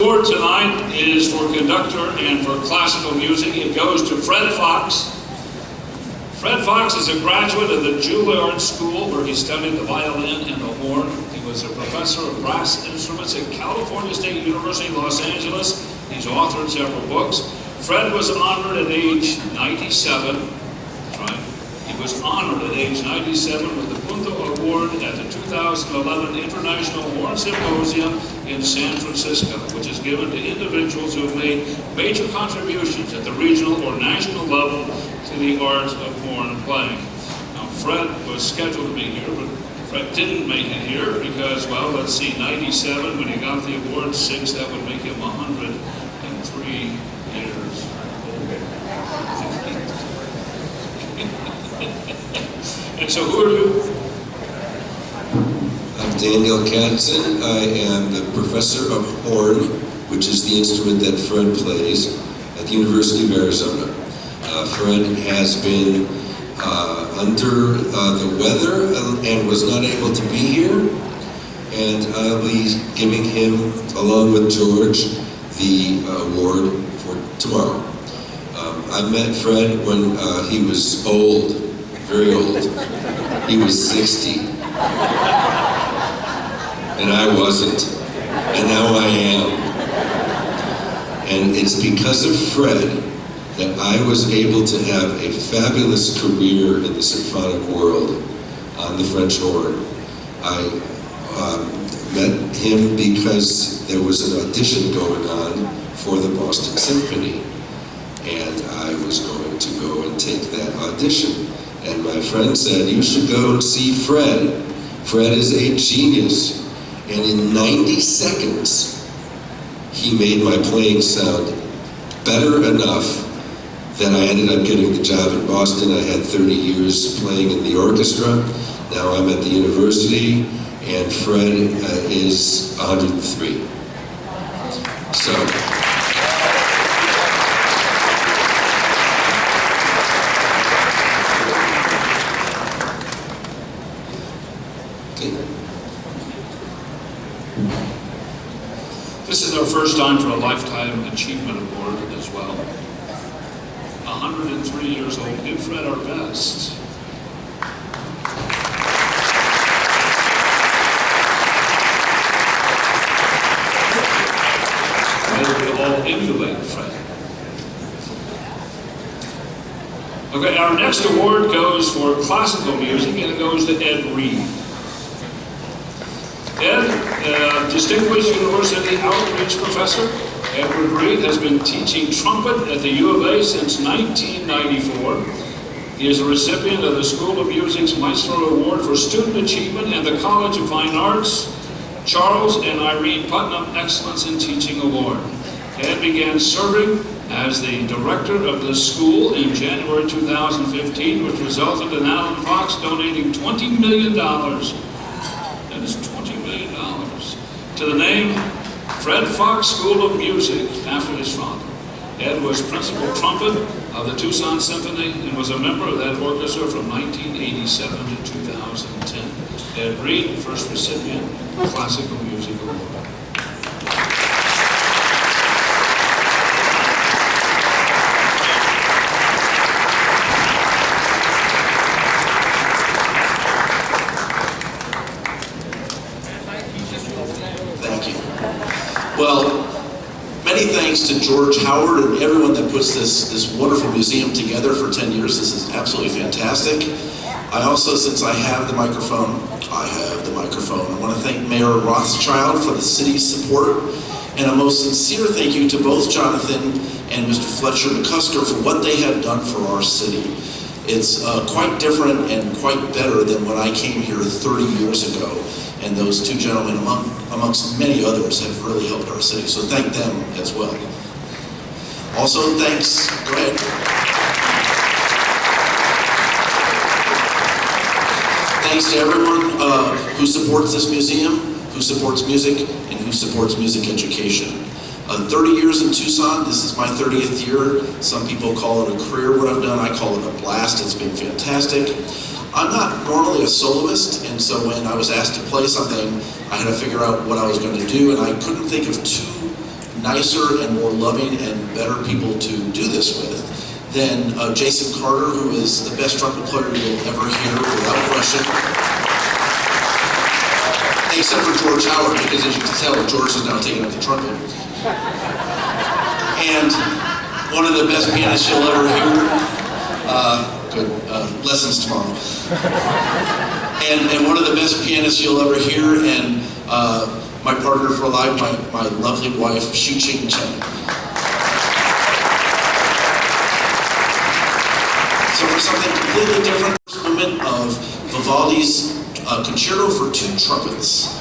Award tonight is for conductor and for classical music. It goes to Fred Fox. Fred Fox is a graduate of the Juilliard School where he studied the violin and the horn. He was a professor of brass instruments at California State University, Los Angeles. He's authored several books. Fred was honored at age 97. That's right. He was honored at age 97 with the Punto Award at the 2011 International Horn Symposium in San Francisco, which is given to individuals who have made major contributions at the regional or national level to the art of horn playing. Now, Fred was scheduled to be here, but Fred didn't make it here because, well, let's see, 97 when he got the award, 6, that would make him 103 years old. And so who are you? I'm Daniel Katzen. I am the professor of horn, which is the instrument that Fred plays at the University of Arizona. Fred has been under the weather and was not able to be here, and I'll be giving him, along with George, the award for tomorrow. I met Fred when he was old, very old. He was 60. And I wasn't, and now I am. And it's because of Fred that I was able to have a fabulous career in the symphonic world on the French horn. I met him because there was an audition going on for the Boston Symphony, and I was going to go and take that audition. And my friend said, "You should go and see Fred. Fred is a genius." And in 90 seconds, he made my playing sound better enough that I ended up getting the job in Boston. I had 30 years playing in the orchestra. Now I'm at the university, and Fred is 103. So. This is our first time for a Lifetime Achievement Award as well. 103 years old. Give Fred our best. May we all emulate Fred. Okay, our next award goes for classical music, and it goes to Ed Reed. Ed, distinguished university outreach professor, Edward Reed has been teaching trumpet at the U of A since 1994. He is a recipient of the School of Music's Maestro Award for Student Achievement and the College of Fine Arts Charles and Irene Putnam Excellence in Teaching Award. Ed began serving as the director of the school in January 2015, which resulted in Alan Fox donating $20 million. That is $20 million to the name Fred Fox School of Music after his father. Ed was principal trumpet of the Tucson Symphony and was a member of that orchestra from 1987 to 2010. Ed Reed, first recipient of Classical Music Award. Well, many thanks to George Howard and everyone that puts this wonderful museum together for 10 years. This is absolutely fantastic. I also, since I have the microphone, I want to thank Mayor Rothschild for the city's support, and a most sincere thank you to both Jonathan and Mr. Fletcher McCusker for what they have done for our city. It's quite different and quite better than when I came here 30 years ago. And those two gentlemen, amongst many others, have really helped our city. So thank them as well. Also, thanks, go ahead. Thanks to everyone who supports this museum, who supports music, and who supports music education. 30 years in Tucson, this is my 30th year. Some people call it a career, what I've done. I call it a blast. It's been fantastic. I'm not normally a soloist, and so when I was asked to play something, I had to figure out what I was going to do, and I couldn't think of two nicer and more loving and better people to do this with than Jason Carter, who is the best trumpet player you'll ever hear, without question. Except for George Howard, because as you can tell, George is now taking up the trumpet. And one of the best pianists you'll ever hear. Lessons tomorrow. And one of the best pianists you'll ever hear, and my partner for life, my lovely wife, Shu-Ching Chen. So for something completely different, movement of Vivaldi's Concerto for Two Trumpets.